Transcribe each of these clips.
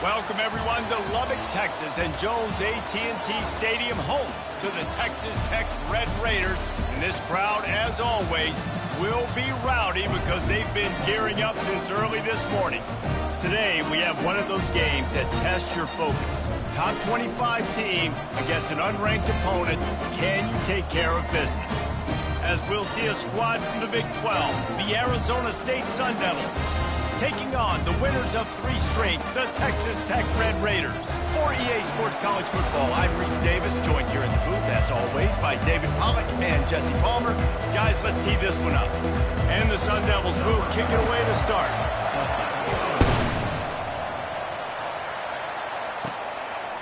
Welcome, everyone, to Lubbock, Texas, and Jones AT&T Stadium, home to the Texas Tech Red Raiders. And this crowd, as always, will be rowdy because they've been gearing up since early this morning. Today, we have one of those games that tests your focus. Top 25 team against an unranked opponent. Can you take care of business? As we'll see a squad from the Big 12, the Arizona State Sun Devils, taking on the winners of 3 straight, the Texas Tech Red Raiders. For EA Sports College Football, I'm Reese Davis, joined here in the booth, as always, by David Pollack and Jesse Palmer. Guys, let's tee this one up. And the Sun Devils will kick it away to start.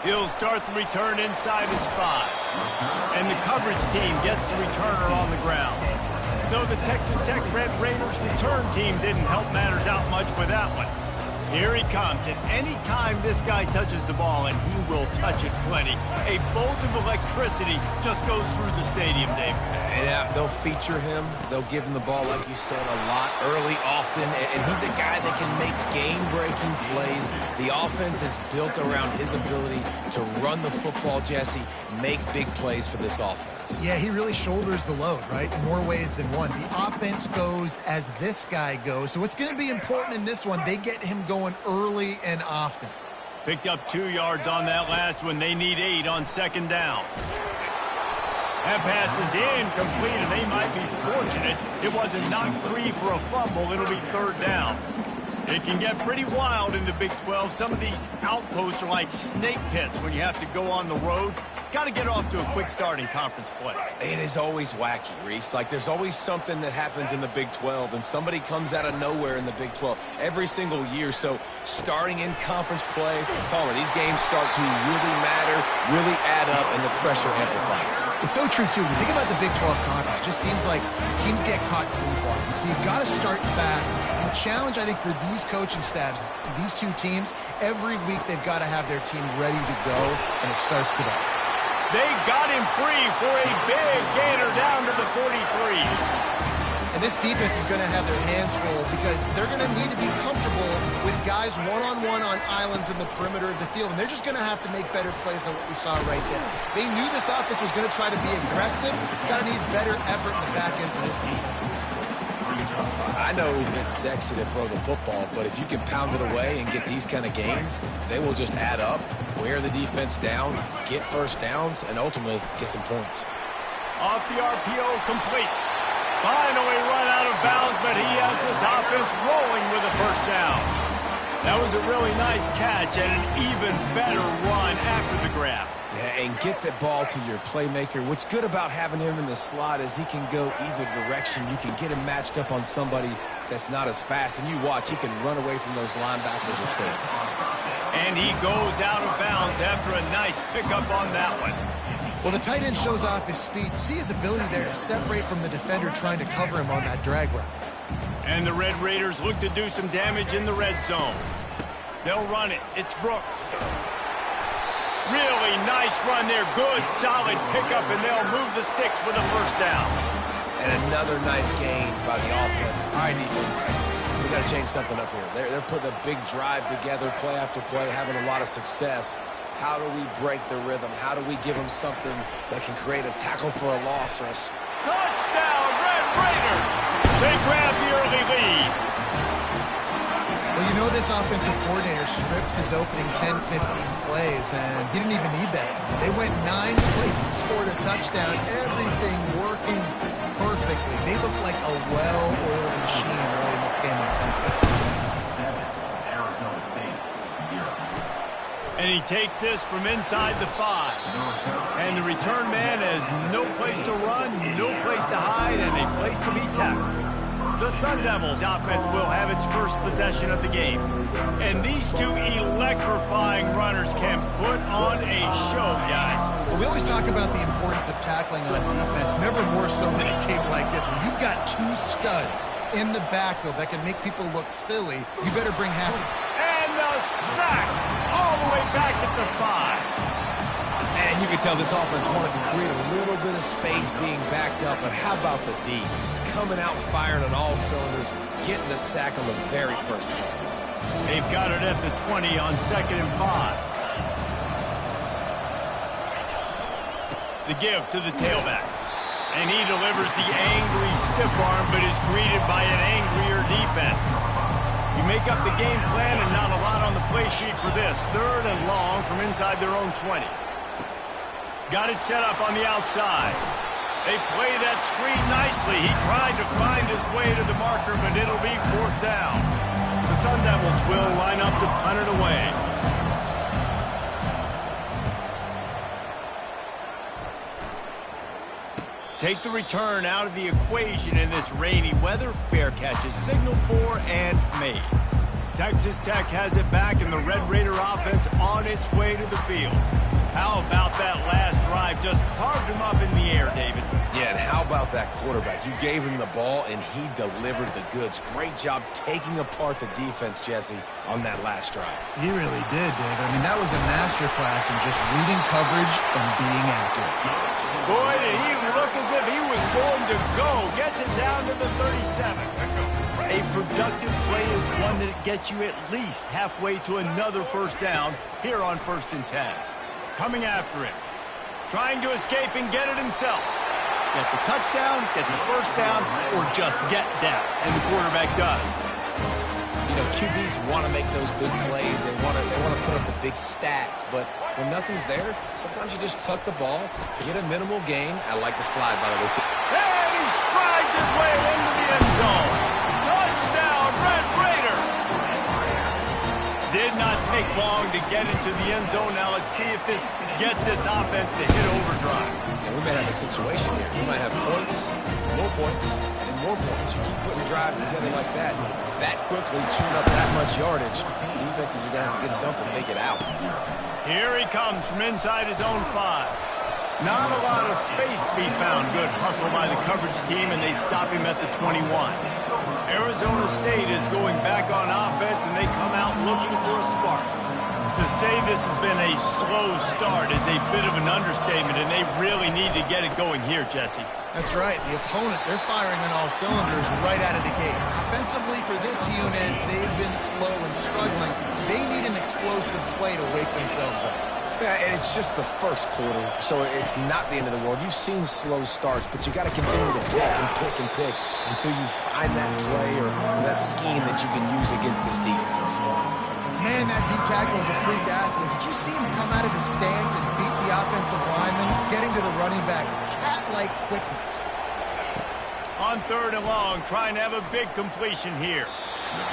He'll start the return inside his 5. And the coverage team gets the returner on the ground. So the Texas Tech Red Raiders return team didn't help matters out much with that one. Here he comes, and any time this guy touches the ball, and he will touch it plenty, a bolt of electricity just goes through the stadium, Dave. Yeah, they'll feature him. They'll give him the ball, like you said, a lot, early, often, and he's a guy that can make game-breaking plays. The offense is built around his ability to run the football, Jesse, make big plays for this offense. Yeah, he really shoulders the load, right, in more ways than one. The offense goes as this guy goes, so it's going to be important in this one. They get him going early and often. Picked up 2 yards on that last one. They need 8 on second down. That pass is incomplete, and they might be fortunate it wasn't knocked free for a fumble. It'll be third down. It can get pretty wild in the Big 12. Some of these outposts are like snake pits when you have to go on the road. Got to get off to a quick start in conference play. It is always wacky, Reese. Like, there's always something that happens in the Big 12, and somebody comes out of nowhere in the Big 12 every single year. So starting in conference play, Palmer, these games start to really matter, really add up, and the pressure amplifies. It's so true, too. When you think about the Big 12 conference, it just seems like teams get caught sleepwalking. So you've got to start fast. And the challenge, I think, for these coaching staffs, these 2 teams, every week they've got to have their team ready to go, and it starts today. They got him free for a big gainer down to the 43. And this defense is going to have their hands full because they're going to need to be comfortable with guys one-on-one on islands in the perimeter of the field. And they're just going to have to make better plays than what we saw right there. They knew this offense was going to try to be aggressive. Got to need better effort in the back end for this defense. I know it's sexy to throw the football, but if you can pound it away and get these kind of gains, they will just add up, wear the defense down, get first downs, and ultimately get some points. Off the RPO, complete. Finally run out of bounds, but he has this offense rolling with a first down. That was a really nice catch and an even better run after the grab. Yeah, and get the ball to your playmaker. What's good about having him in the slot is he can go either direction. You can get him matched up on somebody that's not as fast, and you watch, he can run away from those linebackers or safeties. And he goes out of bounds after a nice pickup on that one. Well, the tight end shows off his speed. See his ability there to separate from the defender trying to cover him on that drag route. And the Red Raiders look to do some damage in the red zone. They'll run it. It's Brooks. Really nice run there. Good, solid pickup, and they'll move the sticks with a first down. And another nice gain by the offense. All right, defense, we got to change something up here. They're putting a big drive together, play after play, having a lot of success. How do we break the rhythm? How do we give them something that can create a tackle for a loss or a... Touchdown, Red Raiders! They grab the early lead. Well, you know this offensive coordinator scripts his opening 10, 15 plays, and he didn't even need that. They went 9 plays and scored a touchdown, everything working perfectly. They look like a well-oiled machine early in this game on contact. 7, Arizona State, 0. And he takes this from inside the 5. And the return man has no place to run, no place to hide, and a place to be tackled. The Sun Devils offense will have its first possession of the game. And these 2 electrifying runners can put on a show, guys. Well, we always talk about the importance of tackling on defense, never more so than a game like this. When you've got 2 studs in the backfield that can make people look silly, you better bring half. And the sack all the way back at the 5. And you can tell this offense wanted to create a little bit of space being backed up, but how about the D? Coming out firing on all cylinders, getting the sack on the very first play. They've got it at the 20 on 2nd and 5. The give to the tailback. And he delivers the angry stiff arm, but is greeted by an angrier defense. You make up the game plan and not a lot on the play sheet for this. 3rd and long from inside their own 20. Got it set up on the outside. They play that screen nicely. He tried to find his way to the marker, but it'll be 4th down. The Sun Devils will line up to punt it away. Take the return out of the equation in this rainy weather. Fair catch is signaled for and made. Texas Tech has it back, and the Red Raider offense on its way to the field. How about that last drive? Just carved him up in the air, David. Yeah, and how about that quarterback? You gave him the ball, and he delivered the goods. Great job taking apart the defense, Jesse, on that last drive. He really did, David. I mean, that was a masterclass in just reading coverage and being accurate. Boy, did he look as if he was going to go. Gets it down to the 37. A productive play is one that gets you at least halfway to another 1st down here on 1st and 10. Coming after him. Trying to escape and get it himself. Get the touchdown, get the 1st down, or just get down. And the quarterback does. You know, QBs want to make those big plays. They want to put up the big stats. But when nothing's there, sometimes you just tuck the ball, get a minimal gain. I like the slide, by the way, too. And he strides his way into the end zone. Touchdown, Red Raider. Did not take long to get into the end zone. Now let's see if this gets this offense to hit overdrive. Yeah, we may have a situation here. We might have points, and more points. You keep putting drives together like that quickly, tune up that much yardage. Defenses are going to have to get something, take it out. Here he comes from inside his own 5. Not a lot of space to be found. Good hustle by the coverage team, and they stop him at the 21. Arizona State is going back on offense, and they come out looking for a spark. To say this has been a slow start is a bit of an understatement, and they really need to get it going here, Jesse. That's right. The opponent, they're firing on all cylinders right out of the gate. Offensively, for this unit, they've been slow and struggling. They need an explosive play to wake themselves up. Yeah, and it's just the 1st quarter, so it's not the end of the world. You've seen slow starts, but you got to continue to pick until you find that play or that scheme that you can use against this defense. Man, that D tackle is a freak athlete. Did you see him come out of his stance and beat the offensive lineman, getting to the running back? Cat-like quickness. On 3rd and long, trying to have a big completion here.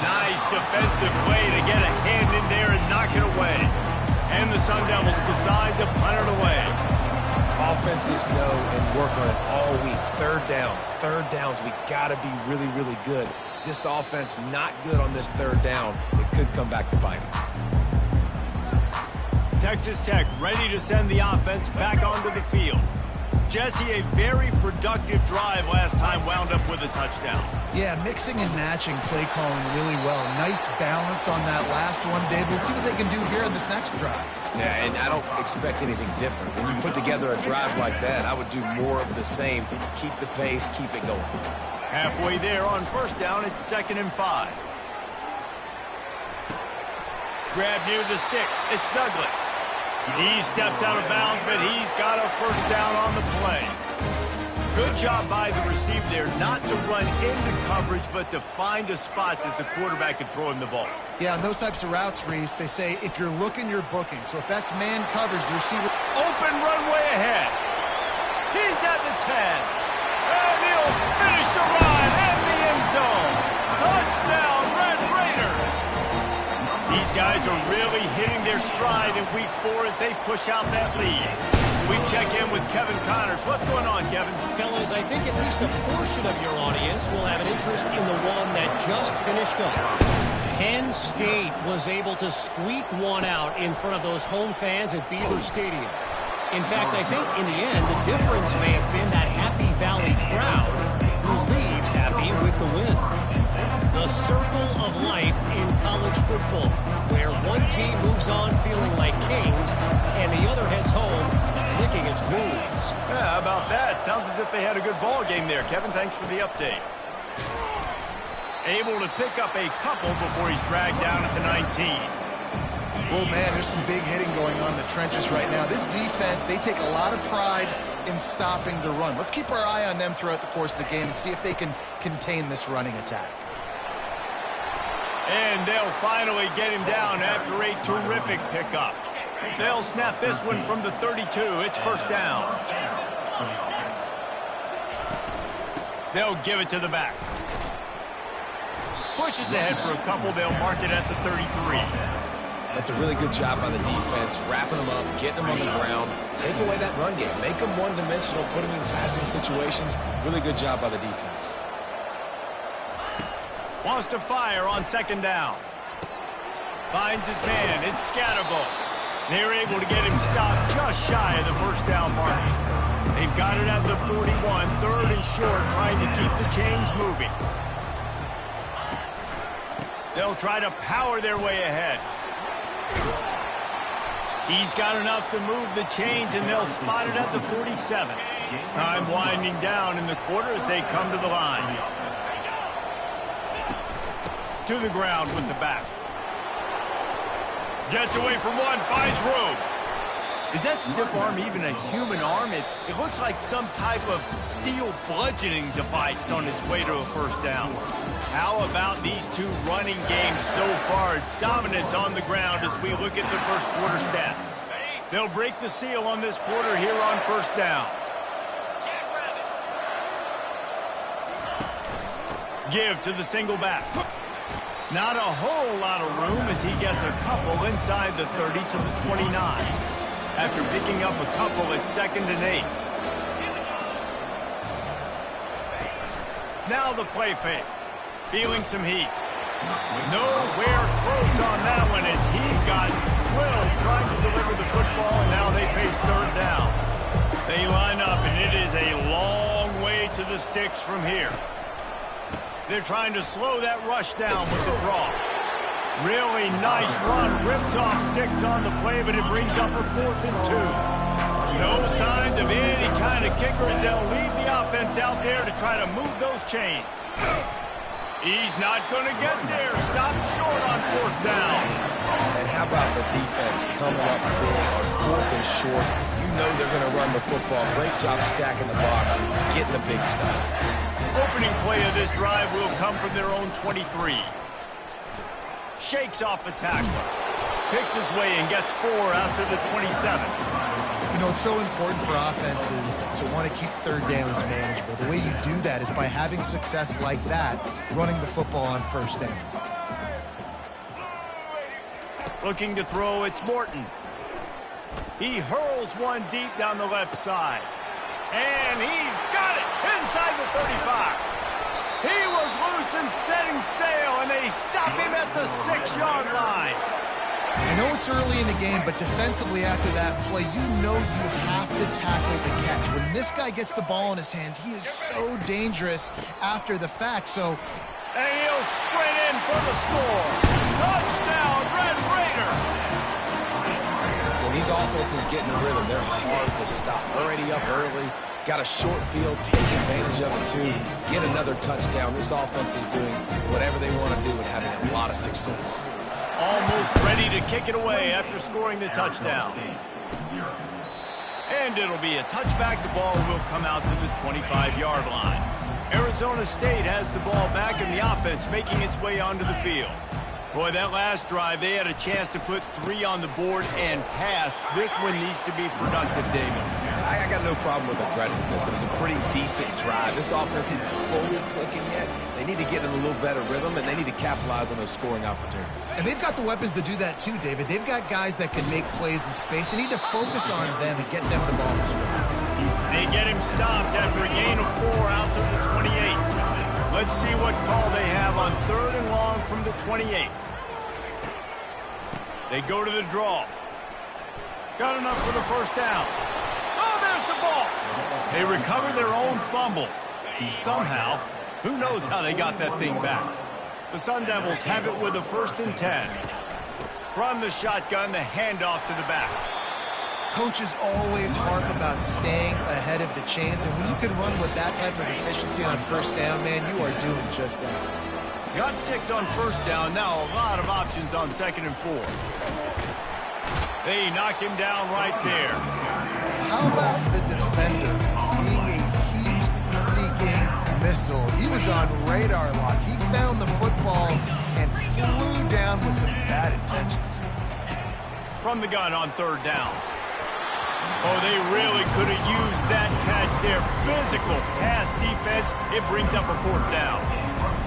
Nice defensive play to get a hand in there and knock it away. And the Sun Devils decide to punt it away. Offenses know and work on it all week. 3rd downs. We got to be really, really good. This offense not good on this 3rd down. It could come back to bite them. Texas Tech ready to send the offense back onto the field. Jesse, a very productive drive last time wound up with a touchdown. Yeah, mixing and matching play calling really well. Nice balance on that last one, Dave. Let's see what they can do here in this next drive. Yeah, and I don't expect anything different. When you put together a drive like that, I would do more of the same. Keep the pace, keep it going. Halfway there on 1st down, it's 2nd and 5. Grab near the sticks. It's Douglas. He steps out of bounds, but he's got a 1st down on the play. Good job by the receiver there, not to run into coverage, but to find a spot that the quarterback could throw him the ball. Yeah, on those types of routes, Reese, they say if you're looking, you're booking. So if that's man coverage, the receiver... Open runway ahead. He's at the 10. And he'll finish the run in the end zone. Touchdown, Red Raider. These guys are really hitting their stride in Week 4 as they push out that lead. We check in with Kevin Connors. What's going on, Kevin? Fellas, I think at least a portion of your audience will have an interest in the one that just finished up. Penn State was able to squeak one out in front of those home fans at Beaver Stadium. In fact, I think in the end, the difference may have been that Happy Valley crowd who leaves happy with the win. The circle of life in college football, where one team moves on feeling like kings and the other heads home licking its wounds. Yeah, how about that? Sounds as if they had a good ball game there. Kevin, thanks for the update. able to pick up a couple before he's dragged down at the 19. Well, man, there's some big hitting going on in the trenches right now. This defense, they take a lot of pride in stopping the run. Let's keep our eye on them throughout the course of the game and see if they can contain this running attack. And they'll finally get him down after a terrific pickup. They'll snap this one from the 32. It's first down. They'll give it to the back. Pushes ahead for a couple. They'll mark it at the 33. That's a really good job by the defense, wrapping them up, getting them on the ground. Take away that run game. Make them one-dimensional, put them in passing situations. Really good job by the defense. Wants to fire on second down. Finds his man. It's Scatterbo. They're able to get him stopped just shy of the first down mark. They've got it at the 41, third and short, trying to keep the chains moving. They'll try to power their way ahead. He's got enough to move the chains, and they'll spot it at the 47. Time winding down in the quarter as they come to the line. To the ground with the back. Gets away from one, finds room. Is that stiff arm even a human arm? It looks like some type of steel bludgeoning device on its way to a first down. How about these two running games so far? Dominance on the ground as we look at the first quarter stats. They'll break the seal on this quarter here on first down. Give to the single back. Not a whole lot of room as he gets a couple inside the 30 to the 29. After picking up a couple at 2nd and 8. Now the play fake. Feeling some heat. Nowhere close on that one as he got drilled trying to deliver the football, and now they face third down. They line up, and it is a long way to the sticks from here. They're trying to slow that rush down with the draw. Really nice run. Rips off 6 on the play, but it brings up a 4th and 2. No signs of any kind of kicker as they'll leave the offense out there to try to move those chains. He's not going to get there. Stopped short on 4th down. And how about the defense coming up big on 4th and short? You know they're going to run the football. Great job stacking the box, getting the big stop. Opening play of this drive will come from their own 23. Shakes off a tackle. Picks his way and gets 4 after the 27. You know, it's so important for offenses to want to keep third downs manageable. The way you do that is by having success like that, running the football on first down. Looking to throw, it's Morton. He hurls one deep down the left side. And he's got it inside the 35. He was loose and setting sail, and they stop him at the 6-yard line. I know it's early in the game, but defensively after that play, you know you have to tackle the catch. When this guy gets the ball in his hands, he is so dangerous after the fact. So, and he'll sprint in for the score. Touchdown, Red Raider. When these offenses get in a rhythm, they're hard to stop. Already up early, got a short field, take advantage of it too, get another touchdown. This offense is doing whatever they want to do and having a lot of success. Almost ready to kick it away after scoring the touchdown. And it'll be a touchback. The ball will come out to the 25-yard line. Arizona State has the ball back in the offense, making its way onto the field. Boy, that last drive, they had a chance to put 3 on the board and passed. This one needs to be productive, David. I got no problem with aggressiveness. It was a pretty decent drive. This offense isn't fully clicking yet. They need to get in a little better rhythm, and they need to capitalize on those scoring opportunities. And they've got the weapons to do that too, David. They've got guys that can make plays in space. They need to focus on them and get them the ball this way. They get him stopped after a gain of 4 out to the 28. Let's see what call they have on 3rd and long from the 28. They go to the draw. Got enough for the first down. Oh, there's the ball. They recover their own fumble. Somehow, who knows how they got that thing back. The Sun Devils have it with a 1st and 10. From the shotgun, the handoff to the back. Coaches always harp about staying ahead of the chains, and when you can run with that type of efficiency on first down, man, you are doing just that. Got 6 on first down. Now a lot of options on 2nd and 4. They knock him down right there. How about the defender being a heat-seeking missile? He was on radar lock. He found the football and flew down with some bad intentions. From the gun on 3rd down. Oh, they really could have used that catch there. Physical pass defense. It brings up a 4th down.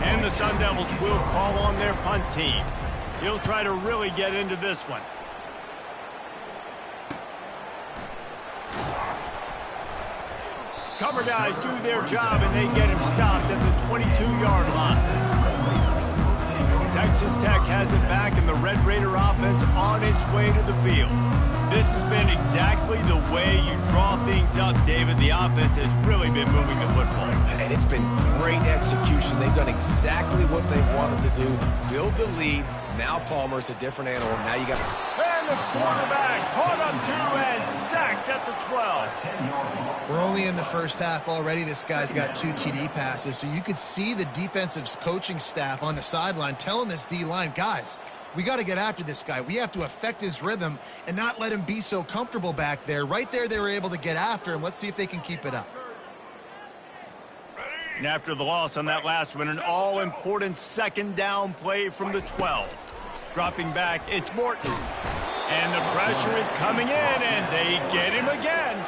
And the Sun Devils will call on their punt team. He'll try to really get into this one. Cover guys do their job, and they get him stopped at the 22-yard line. Texas Tech has it back, and the Red Raider offense on its way to the field. This has been exactly the way you draw things up, David. The offense has really been moving the football. And it's been great execution. They've done exactly what they've wanted to do. Build the lead. Now Palmer's a different animal. Now you got to... And the quarterback caught up to and sacked at the 12. We're only in the first half already. This guy's got 2 TD passes, so you could see the defensive coaching staff on the sideline telling this D-line, guys, we got to get after this guy. We have to affect his rhythm and not let him be so comfortable back there. Right there, they were able to get after him. Let's see if they can keep it up. And after the loss on that last one, an all-important 2nd down play from the 12. Dropping back, it's Morton. And the pressure is coming in, and they get him again.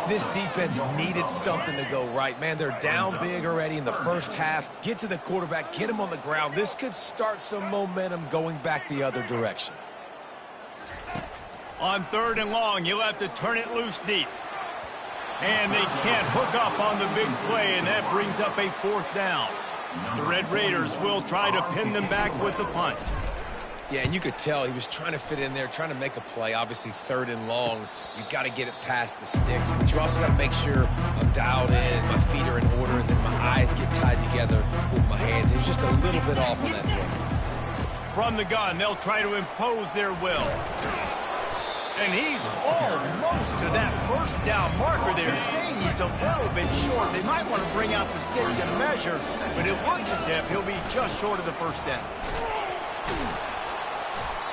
This defense needed something to go right. Man, they're down big already in the first half. Get to the quarterback, get him on the ground. This could start some momentum going back the other direction. On 3rd and long, you'll have to turn it loose deep. And they can't hook up on the big play, and that brings up a 4th down. The Red Raiders will try to pin them back with the punt. Yeah, and you could tell he was trying to fit in there, trying to make a play. Obviously, 3rd and long, you got to get it past the sticks. But you also got to make sure I'm dialed in, my feet are in order, and then my eyes get tied together with my hands. It was just a little bit off on that throw. From the gun, they'll try to impose their will. And he's almost to that 1st down marker. They're saying he's a little bit short. They might want to bring out the sticks and measure, but it looks as if he'll be just short of the 1st down.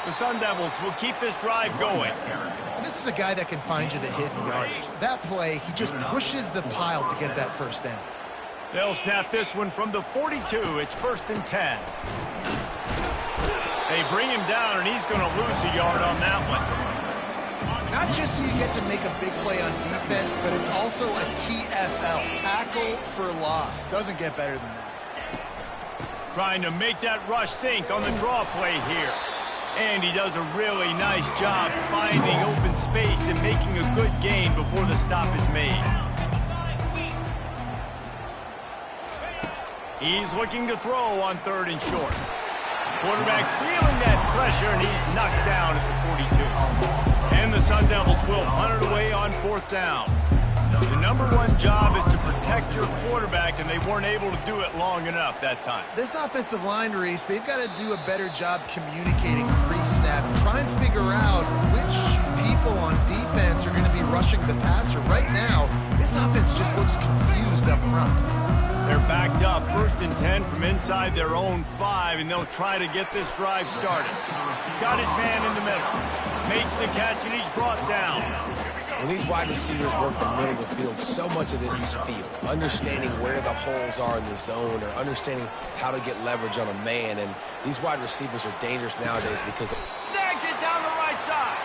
The Sun Devils will keep this drive going. And this is a guy that can find you the hidden yardage. That play, he just pushes the pile to get that 1st down. They'll snap this one from the 42. It's 1st and 10. They bring him down, and he's going to lose a yard on that one. Not just so you get to make a big play on defense, but it's also a TFL, tackle for loss. Doesn't get better than that. Trying to make that rush think on the draw play here. And he does a really nice job finding open space and making a good gain before the stop is made. He's looking to throw on 3rd and short. Quarterback feeling that pressure, and he's knocked down at the 42. And the Sun Devils will punt it away on 4th down. The #1 job is to protect your quarterback, and they weren't able to do it long enough that time. This offensive line, Reese, they've got to do a better job communicating pre-snap and try and figure out which people on defense are going to be rushing the passer. Right now, this offense just looks confused up front. They're backed up, 1st and 10 from inside their own 5, and they'll try to get this drive started. Got his man in the middle. Makes the catch, and he's brought down. When these wide receivers work the middle of the field, so much of this is feel. Understanding where the holes are in the zone or understanding how to get leverage on a man. And these wide receivers are dangerous nowadays because they... Snags it down the right side.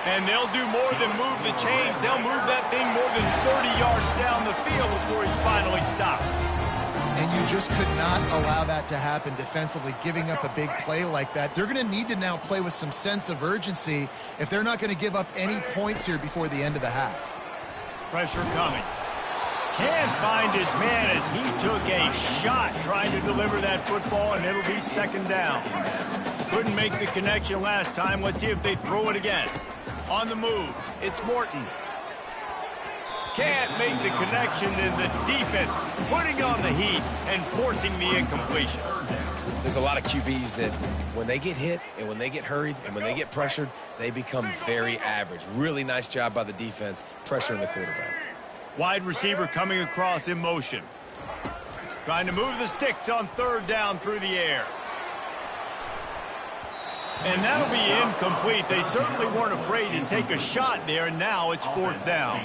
And they'll do more than move the chains. They'll move that thing more than 30 yards down the field before he's finally stopped. And you just could not allow that to happen defensively, giving up a big play like that. They're going to need to now play with some sense of urgency if they're not going to give up any points here before the end of the half. Pressure coming. Can't find his man as he took a shot trying to deliver that football, and it'll be 2nd down. Couldn't make the connection last time. Let's see if they throw it again. On the move, it's Morton. Can't make the connection, and the defense putting on the heat and forcing the incompletion. There's a lot of QBs that when they get hit and when they get hurried and when they get pressured, they become very average. Really nice job by the defense pressuring the quarterback. Wide receiver coming across in motion. Trying to move the sticks on third down through the air. And that'll be incomplete. They certainly weren't afraid to take a shot there, and now it's fourth down.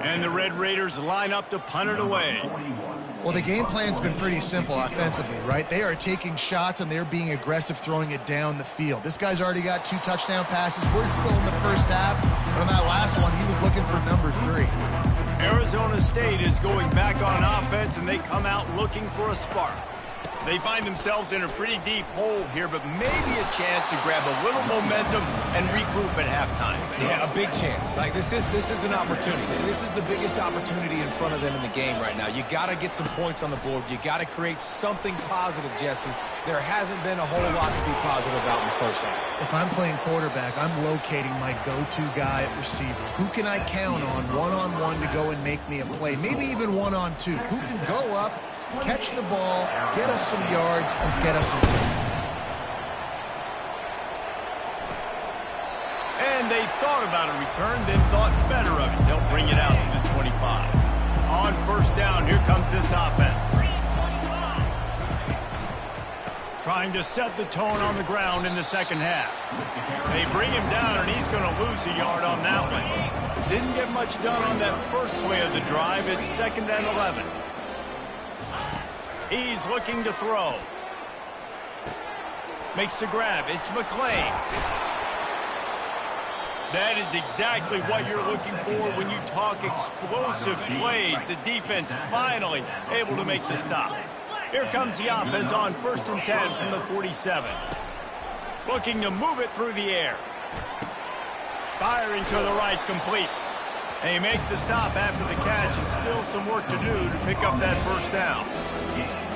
And the Red Raiders line up to punt it away. Well, the game plan's been pretty simple offensively, right? They are taking shots, and they're being aggressive throwing it down the field. This guy's already got 2 touchdown passes. We're still in the first half. And on that last one, he was looking for number 3. Arizona State is going back on offense, and they come out looking for a spark. They find themselves in a pretty deep hole here, but maybe a chance to grab a little momentum and regroup at halftime. Yeah, a big chance. Like, this is an opportunity. This is the biggest opportunity in front of them in the game right now. You got to get some points on the board. You got to create something positive, Jesse. There hasn't been a whole lot to be positive about in the first half. If I'm playing quarterback, I'm locating my go-to guy at receiver. Who can I count on one-on-one to go and make me a play? Maybe even one-on-two. Who can go up, catch the ball, get us some yards, and get us some points. And they thought about a return, then thought better of it. They'll bring it out to the 25. On first down, here comes this offense. Trying to set the tone on the ground in the second half. They bring him down, and he's going to lose a yard on that one. Didn't get much done on that first play of the drive. It's 2nd and 11. He's looking to throw. Makes the grab. It's McClain. That is exactly what you're looking for when you talk explosive plays. The defense finally able to make the stop. Here comes the offense on 1st and 10 from the 47. Looking to move it through the air. Firing to the right, complete. They make the stop after the catch, and still some work to do to pick up that first down.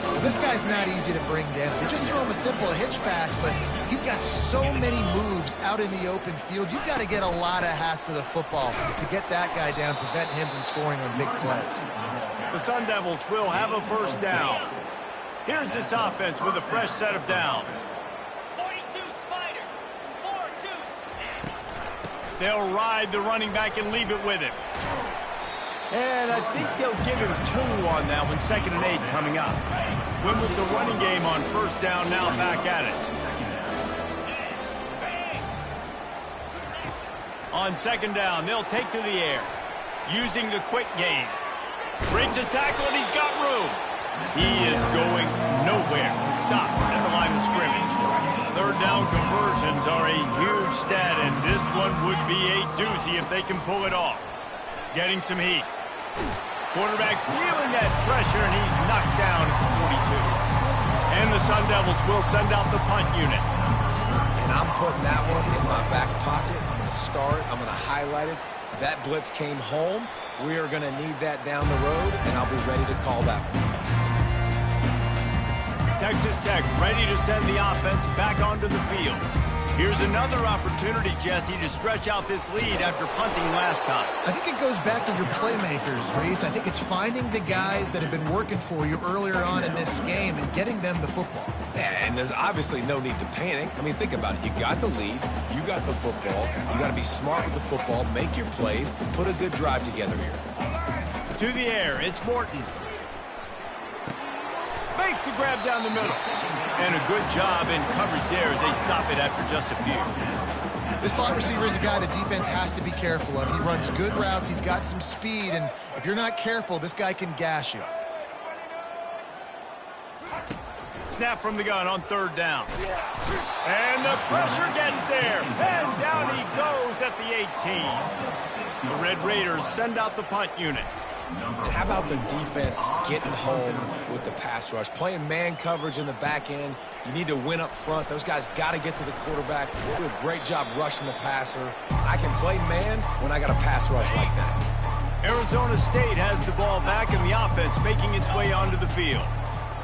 Well, this guy's not easy to bring down. They just throw him a simple hitch pass, but he's got so many moves out in the open field. You've got to get a lot of hats to the football to get that guy down, prevent him from scoring on big plays. The Sun Devils will have a first down. Here's this offense with a fresh set of downs. 42 Spider, 4-2. They'll ride the running back and leave it with him. And I think they'll give him 2 on that one. 2nd and 8 coming up. Went with the running game on first down, now back at it. On 2nd down, they'll take to the air. Using the quick game. Breaks a tackle, and he's got room. He is going nowhere. Stop at the line of scrimmage. 3rd down conversions are a huge stat, and this one would be a doozy if they can pull it off. Getting some heat. Quarterback feeling that pressure, and he's knocked down at the 42. And the Sun Devils will send out the punt unit. And I'm putting that one in my back pocket. I'm going to start. I'm going to highlight it. That blitz came home. We are going to need that down the road, and I'll be ready to call that one. Texas Tech ready to send the offense back onto the field. Here's another opportunity, Jesse, to stretch out this lead after punting last time. I think it goes back to your playmakers, Reese. I think it's finding the guys that have been working for you earlier on in this game and getting them the football. And there's obviously no need to panic. I mean, think about it. You got the lead. You got the football. You got to be smart with the football. Make your plays. Put a good drive together here. To the air, it's Morton. Makes the grab down the middle. And a good job in coverage there as they stop it after just a few. This slot receiver is a guy the defense has to be careful of. He runs good routes. He's got some speed, and if you're not careful, this guy can gash you. Snap from the gun on 3rd down. And the pressure gets there. And down he goes at the 18. The Red Raiders send out the punt unit. How about the defense getting home with the pass rush? Playing man coverage in the back end. You need to win up front. Those guys got to get to the quarterback. Do a great job rushing the passer. I can play man when I got a pass rush like that. Arizona State has the ball back, and the offense making its way onto the field.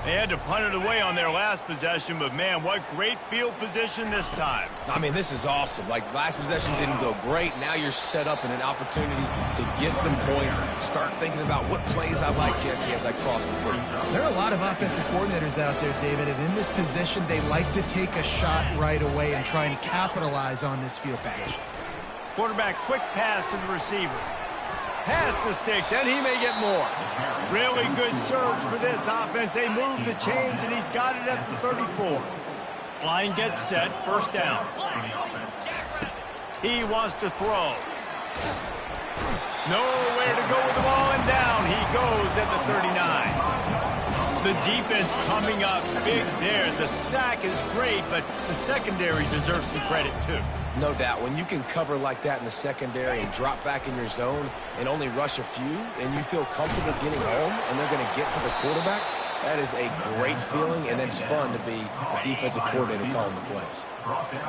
They had to punt it away on their last possession, but man, what great field position this time. I mean, this is awesome. Like, last possession didn't go great. Now you're set up in an opportunity to get some points. Start thinking about what plays I like, Jesse, as I cross the 40. There are a lot of offensive coordinators out there, David, and in this position, they like to take a shot right away and try and capitalize on this field position. Quarterback quick pass to the receiver. past the sticks, and he may get more. Really good surge for this offense. They move the chains, and he's got it at the 34. Line gets set, first down. He wants to throw. Nowhere to go with the ball, and down he goes at the 39. The defense coming up big there. The sack is great, but the secondary deserves some credit too. No doubt. When you can cover like that in the secondary and drop back in your zone and only rush a few, and you feel comfortable getting home and they're going to get to the quarterback, that is a great feeling, and it's fun to be a defensive coordinator calling the plays.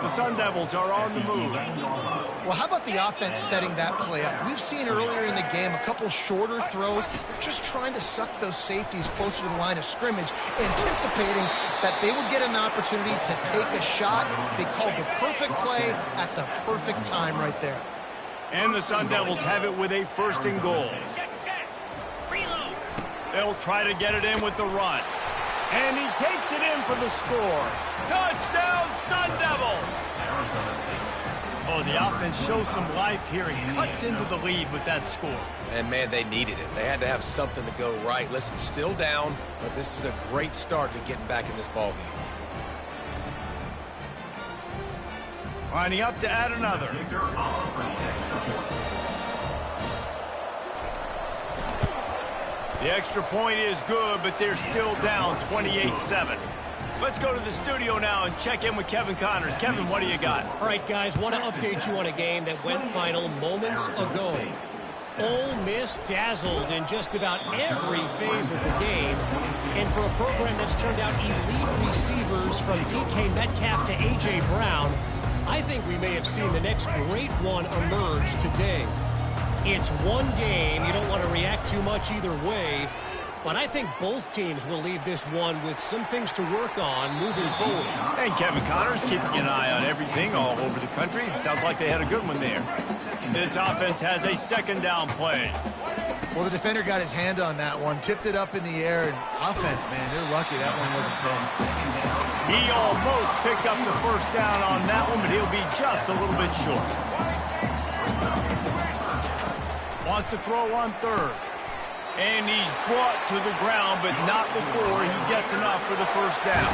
The Sun Devils are on the move. Well, how about the offense setting that play up? We've seen earlier in the game a couple shorter throws. They're just trying to suck those safeties closer to the line of scrimmage, anticipating that they would get an opportunity to take a shot. They called the perfect play at the perfect time right there. And the Sun Devils have it with a first and goal. They'll try to get it in with the run. And he takes it in for the score. Touchdown, Sun Devils! Oh, the offense shows some life here and cuts into the lead with that score. And, man, they needed it. They had to have something to go right. Listen, still down, but this is a great start to getting back in this ballgame. Lining up to add another. The extra point is good, but they're still down 28-7. Let's go to the studio now and check in with Kevin Connors. Kevin, what do you got? All right, guys, want to update you on a game that went final moments ago. Ole Miss dazzled in just about every phase of the game. And for a program that's turned out elite receivers from DK Metcalf to A.J. Brown, I think we may have seen the next great one emerge today. It's one game. You don't want to react too much either way. But I think both teams will leave this one with some things to work on moving forward. And Kevin Connors keeping an eye on everything all over the country. Sounds like they had a good one there. This offense has a second down play. Well, the defender got his hand on that one, tipped it up in the air, and offense, man, they're lucky that one wasn't picked. He almost picked up the first down on that one, but he'll be just a little bit short. Wants to throw on third. And he's brought to the ground, but not before he gets enough for the first down.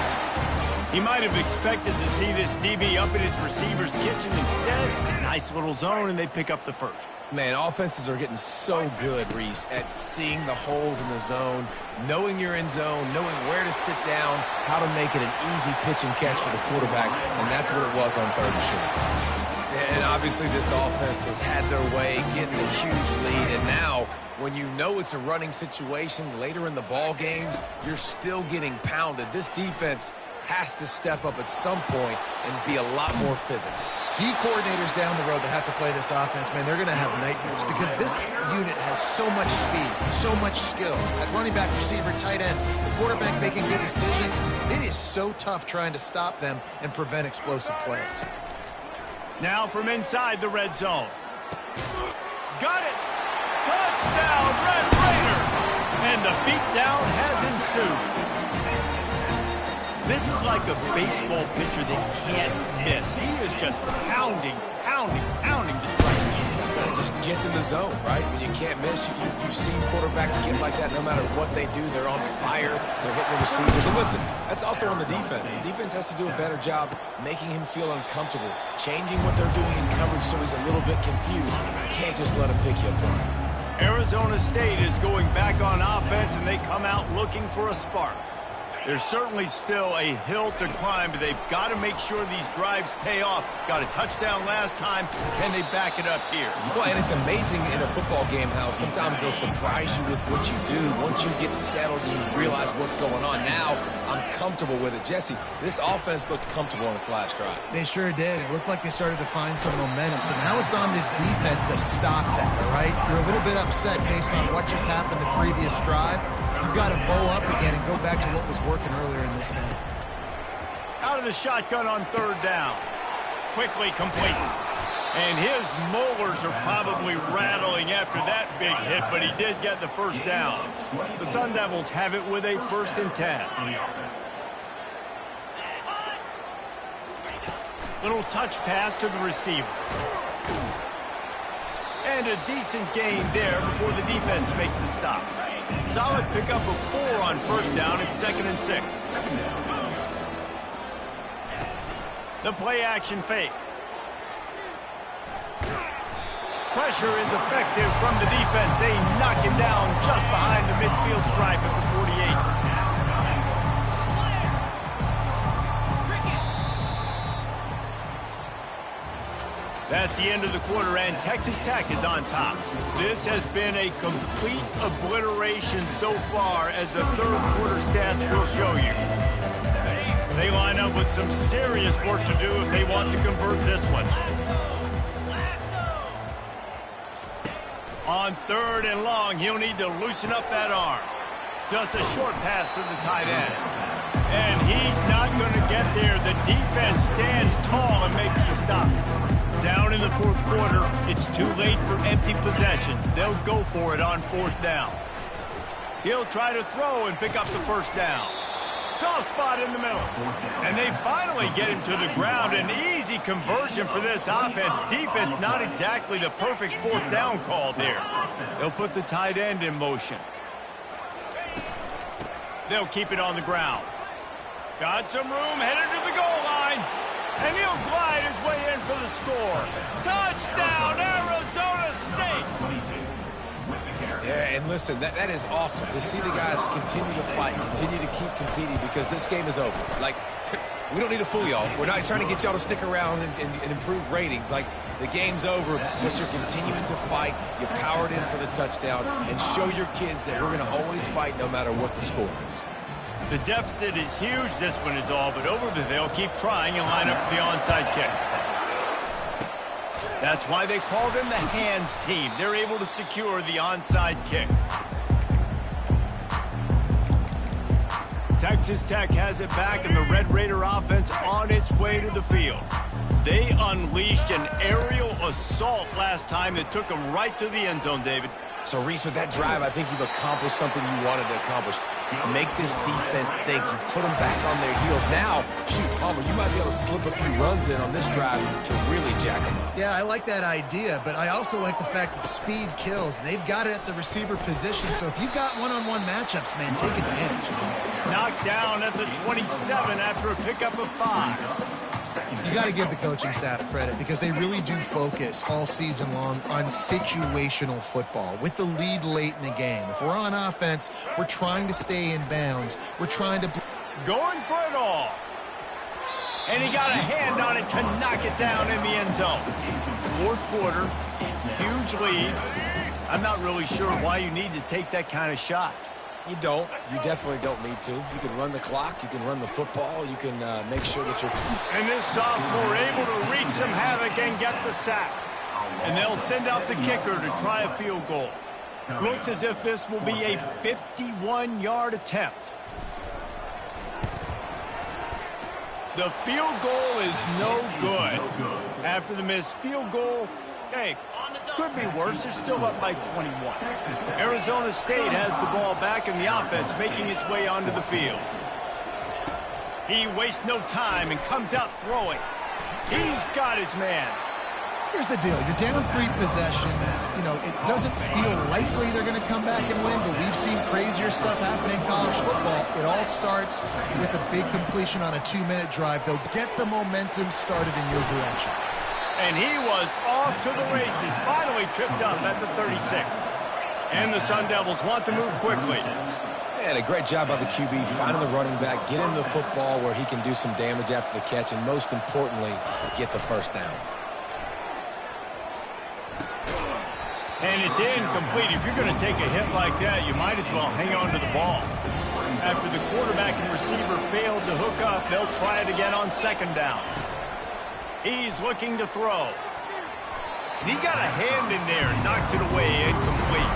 He might have expected to see this DB up in his receiver's kitchen. Instead, nice little zone, and they pick up the first. Man, offenses are getting so good, Reese, at seeing the holes in the zone, knowing you're in zone, knowing where to sit down, how to make it an easy pitch and catch for the quarterback, and that's what it was on third and short. And obviously this offense has had their way, getting a huge lead, and now when you know it's a running situation later in the ball games, you're still getting pounded. This defense has to step up at some point and be a lot more physical. D coordinators down the road that have to play this offense, man, they're going to have nightmares because this unit has so much speed, so much skill. At running back, receiver, tight end, the quarterback making good decisions. It is so tough trying to stop them and prevent explosive plays. Now from inside the red zone. Got it! Touchdown, Red Raiders! And the beatdown has ensued. This is like a baseball pitcher that can't miss. He is just pounding to strike zone. It just gets in the zone, right? When you can't miss, you've seen quarterbacks get like that no matter what they do. They're on fire. They're hitting the receivers. And listen, that's also on the defense. The defense has to do a better job making him feel uncomfortable, changing what they're doing in coverage so he's a little bit confused. You can't just let him pick you apart. Arizona State is going back on offense, and they come out looking for a spark. There's certainly still a hill to climb, but they've got to make sure these drives pay off. Got a touchdown last time. Can they back it up here? Well, and it's amazing in a football game how sometimes they'll surprise you with what you do. Once you get settled and you realize what's going on. Now, I'm comfortable with it. Jesse, this offense looked comfortable on its last drive. They sure did. It looked like they started to find some momentum. So now it's on this defense to stop that, all right? You're a little bit upset based on what just happened the previous drive. You've got to bow up again and go back to what was working earlier in this game. Out of the shotgun on third down. Quickly complete. And his molars are probably rattling after that big hit, but he did get the first down. The Sun Devils have it with a 1st and 10. Little touch pass to the receiver. And a decent gain there before the defense makes the stop. Solid pickup of 4 on first down and 2nd and 6. The play action fake. Pressure is effective from the defense. They knock it down just behind the midfield stripe at the 48. That's the end of the quarter, and Texas Tech is on top. This has been a complete obliteration so far, as the third quarter stats will show you. They line up with some serious work to do if they want to convert this one. On 3rd and long, he'll need to loosen up that arm. Just a short pass to the tight end. And he's not going to get there. The defense stands tall and makes the stop. Down in the fourth quarter, it's too late for empty possessions. They'll go for it on 4th down. He'll try to throw and pick up the first down. Soft spot in the middle. And they finally get him to the ground. An easy conversion for this offense. Defense not exactly the perfect 4th down call there. They'll put the tight end in motion. They'll keep it on the ground. Got some room, headed to the goal line. And he'll glide his way in for the score. Touchdown, Arizona State! Yeah, and listen, that is awesome to see the guys continue to fight, continue to keep competing, because this game is over. Like, we don't need to fool y'all. We're not trying to get y'all to stick around and improve ratings. Like, the game's over, but you're continuing to fight. You powered in for the touchdown, and show your kids that we're going to always fight no matter what the score is. The deficit is huge, this one is all, but over, they'll keep trying and line up for the onside kick. That's why they call them the hands team. They're able to secure the onside kick. Texas Tech has it back, and the Red Raider offense on its way to the field. They unleashed an aerial assault last time that took them right to the end zone, David. So, Reese, with that drive, I think you've accomplished something you wanted to accomplish. Make this defense think. You put them back on their heels. Now, shoot, Palmer, you might be able to slip a few runs in on this drive to really jack them up. Yeah, I like that idea, but I also like the fact that speed kills. And they've got it at the receiver position, so if you've got one-on-one matchups, man, take advantage. Knocked down at the 27 after a pickup of 5. You got to give the coaching staff credit, because they really do focus all season long on situational football with the lead late in the game. If we're on offense, we're trying to stay in bounds. We're trying to... Going for it all. And he got a hand on it to knock it down in the end zone. Fourth quarter, huge lead. I'm not really sure why you need to take that kind of shot. You don't. You definitely don't need to. You can run the clock. You can run the football. You can make sure that you're... And this sophomore able to wreak some havoc and get the sack. And they'll send out the kicker to try a field goal. Looks as if this will be a 51-yard attempt. The field goal is no good. After the missed field goal, hey, could be worse. They're still up by 21. Arizona State has the ball back in the offense, making its way onto the field. He wastes no time and comes out throwing. He's got his man. Here's the deal. You're down 3 possessions. You know, it doesn't feel likely they're going to come back and win, but we've seen crazier stuff happen in college football. It all starts with a big completion on a 2-minute drive. They'll get the momentum started in your direction. And he was off to the races, finally tripped up at the 36. And the Sun Devils want to move quickly. And a great job by the QB, finding the running back, get him the football where he can do some damage after the catch, and most importantly, get the first down. And it's incomplete. If you're going to take a hit like that, you might as well hang on to the ball. After the quarterback and receiver failed to hook up, they'll try it again on 2nd down. He's looking to throw. And he got a hand in there and knocks it away, incomplete.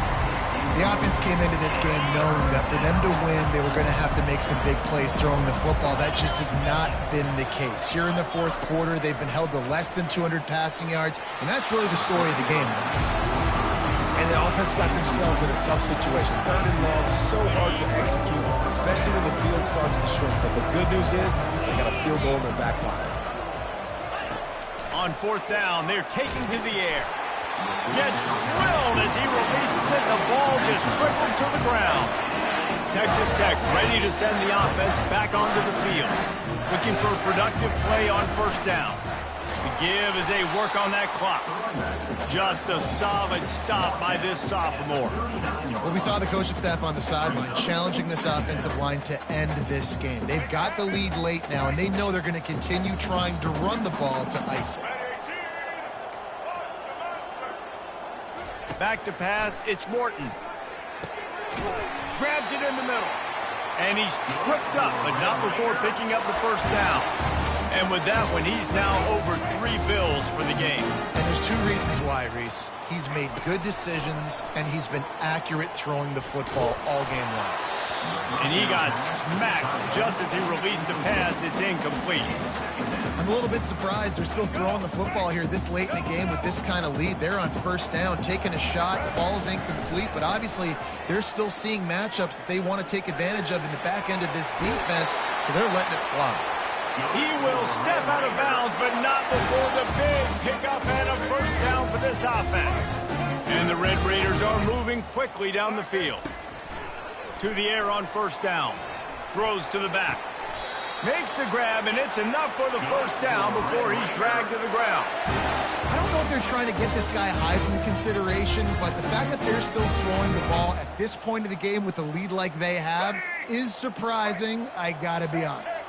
The offense came into this game knowing that for them to win, they were going to have to make some big plays throwing the football. That just has not been the case. Here in the fourth quarter, they've been held to less than 200 passing yards, and that's really the story of the game, guys. And the offense got themselves in a tough situation. 3rd and long, so hard to execute, especially when the field starts to shrink. But the good news is they got a field goal in their back pocket. On 4th down, they're taking to the air. Gets drilled as he releases it. The ball just trickles to the ground. Texas Tech ready to send the offense back onto the field. Looking for a productive play on first down. The give as they work on that clock. Just a solid stop by this sophomore. Well, we saw the coaching staff on the sideline challenging this offensive line to end this game. They've got the lead late now, and they know they're going to continue trying to run the ball to ice it. Back to pass, it's Morton. Grabs it in the middle. And he's tripped up, but not before picking up the first down. And with that one, he's now over 3 bills for the game. And there's 2 reasons why, Reese. He's made good decisions, and he's been accurate throwing the football all game long. And he got smacked just as he released the pass. It's incomplete. I'm a little bit surprised they're still throwing the football here this late in the game with this kind of lead. They're on first down, taking a shot, falls incomplete, but obviously they're still seeing matchups that they want to take advantage of in the back end of this defense, so they're letting it fly. He will step out of bounds, but not before the big pickup and a first down for this offense. And the Red Raiders are moving quickly down the field. To the air on first down. Throws to the back. Makes the grab, and it's enough for the first down before he's dragged to the ground. I don't know if they're trying to get this guy Heisman consideration, but the fact that they're still throwing the ball at this point of the game with a lead like they have is surprising, I gotta be honest.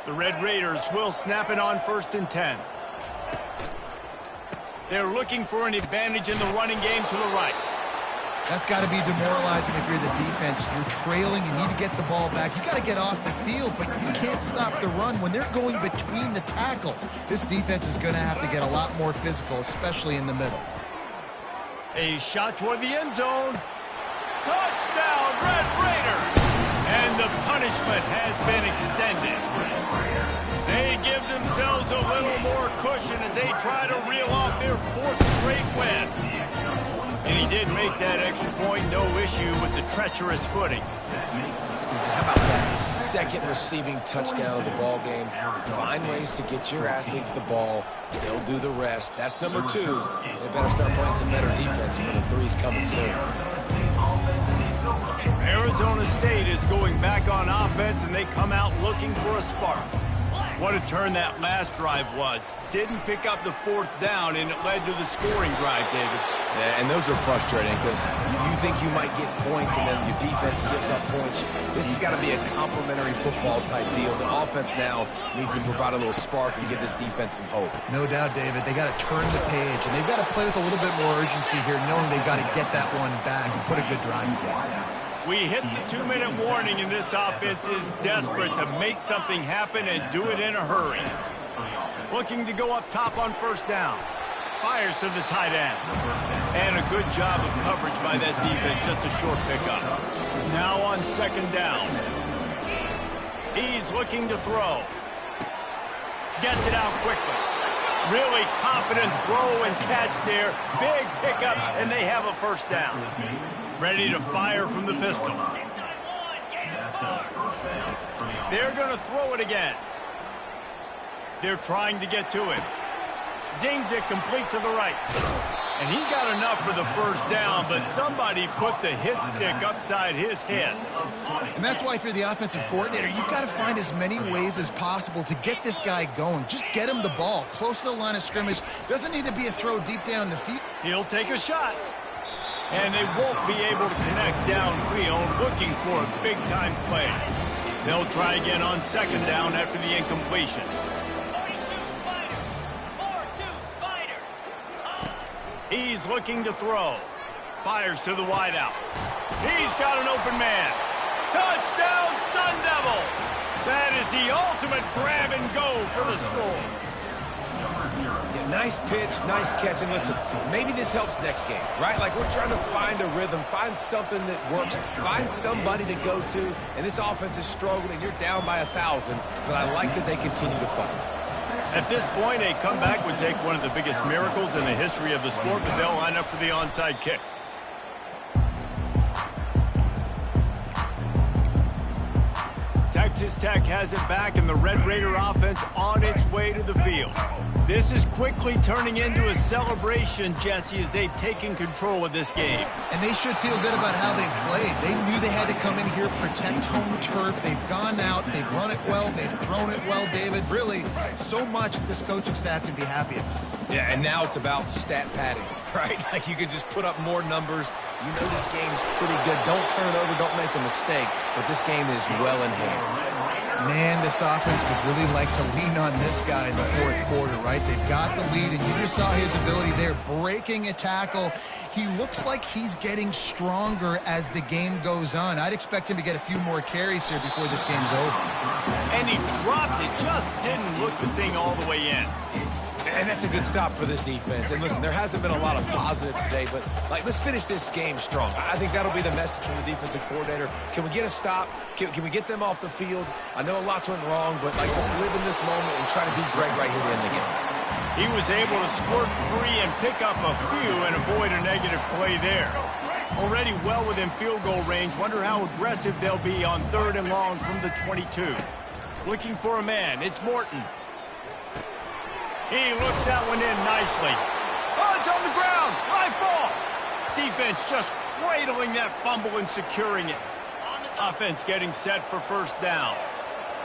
The Red Raiders will snap it on first and 10. They're looking for an advantage in the running game to the right. That's got to be demoralizing if you're the defense. You're trailing, you need to get the ball back. You got to get off the field, but you can't stop the run when they're going between the tackles. This defense is going to have to get a lot more physical, especially in the middle. A shot toward the end zone. Touchdown, Red Raiders! And the punishment has been extended. They give themselves a little more cushion as they try to reel off their 4th straight win. And he did make that extra point, no issue with the treacherous footing. How about that second receiving touchdown of the ball game? Find ways to get your athletes the ball. They'll do the rest. That's number 2. They better start playing some better defense. Number 3's coming soon. Arizona State is going back on offense, and they come out looking for a spark. What a turn that last drive was. Didn't pick up the 4th down, and it led to the scoring drive, David. Yeah, and those are frustrating because you think you might get points, and then your defense gives up points. This has got to be a complementary football type deal. The offense now needs to provide a little spark and give this defense some hope. No doubt, David. They got to turn the page, and they've got to play with a little bit more urgency here, knowing they've got to get that one back and put a good drive together. We hit the 2-minute warning, and this offense is desperate to make something happen and do it in a hurry. Looking to go up top on first down. Fires to the tight end. And a good job of coverage by that defense, just a short pickup. Now on second down. He's looking to throw. Gets it out quickly. Really confident throw and catch there. Big pickup, and they have a first down. Ready to fire from the pistol. They're going to throw it again. They're trying to get to him. Zings it complete to the right. And he got enough for the first down, but somebody put the hit stick upside his head. And that's why if you're the offensive coordinator, you've got to find as many ways as possible to get this guy going. Just get him the ball close to the line of scrimmage. Doesn't need to be a throw deep down the field. He'll take a shot. And they won't be able to connect downfield, looking for a big-time play. They'll try again on second down after the incompletion. 4-2 Spider. He's looking to throw. Fires to the wideout. He's got an open man. Touchdown, Sun Devils! That is the ultimate grab and go for the score. Yeah, nice pitch, nice catch, and listen, maybe this helps next game, right? Like we're trying to find a rhythm, find something that works, find somebody to go to, and this offense is struggling. You're down by 1,000, but I like that they continue to fight. At this point, a comeback would take one of the biggest miracles in the history of the sport, but they'll line up for the onside kick. Texas Tech has it back, and the Red Raider offense on its way to the field. This is quickly turning into a celebration, Jesse, as they've taken control of this game. And they should feel good about how they've played. They knew they had to come in here, protect home turf. They've gone out, they've run it well, they've thrown it well, David. Really, so much this coaching staff can be happy about. Yeah, and now it's about stat padding, right? Like you can just put up more numbers. You know this game's pretty good. Don't turn it over, don't make a mistake. But this game is well in hand. Man, this offense would really like to lean on this guy in the fourth quarter, right? They've got the lead, and you just saw his ability there, breaking a tackle. He looks like he's getting stronger as the game goes on. I'd expect him to get a few more carries here before this game's over. And he dropped it, just didn't look the thing all the way in. And that's a good stop for this defense. And listen, there hasn't been a lot of positive today, but let's finish this game strong. I think that'll be the message from the defensive coordinator. Can we get a stop? Can we get them off the field? I know lots went wrong, but let's live in this moment and try to beat Greg right here to end the game. He was able to squirt free and pick up a few and avoid a negative play there. Already well within field goal range. Wonder how aggressive they'll be on 3rd and long from the 22. Looking for a man. It's Morton. He looks that one in nicely. Oh, it's on the ground. Live ball. Defense just cradling that fumble and securing it. Offense getting set for first down.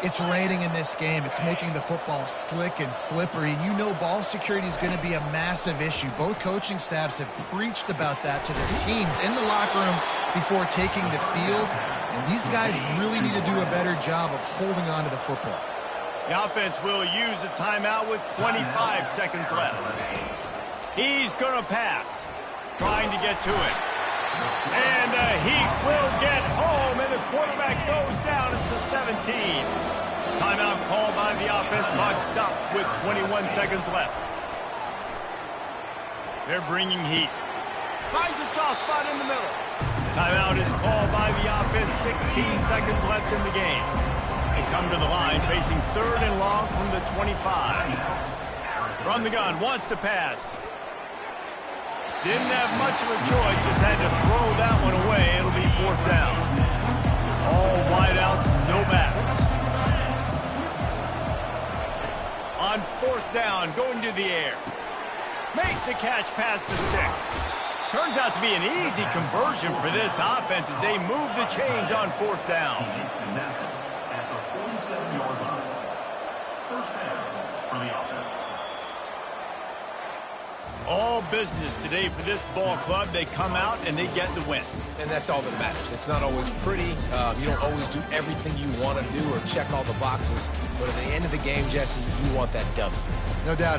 It's raining in this game. It's making the football slick and slippery. And you know ball security is going to be a massive issue. Both coaching staffs have preached about that to their teams in the locker rooms before taking the field. And these guys really need to do a better job of holding on to the football. The offense will use a timeout with 25 seconds left. He's going to pass, trying to get to it. And the Heat will get home, and the quarterback goes down at the 17. Timeout called by the offense. Clock stopped with 21 seconds left. They're bringing Heat. Finds a soft spot in the middle. Timeout is called by the offense. 16 seconds left in the game. They come to the line facing 3rd and long from the 25. From the gun, wants to pass. Didn't have much of a choice, just had to throw that one away. It'll be 4th down. All wideouts, no backs. On 4th down, going to the air. Makes the catch past the sticks. Turns out to be an easy conversion for this offense as they move the chains on 4th down. At the 47-yard line. First down for the offense. All business today for this ball club. They come out and they get the win. And that's all that matters. It's not always pretty. You don't always do everything you want to do or check all the boxes. But at the end of the game, Jesse, you want that W. No doubt.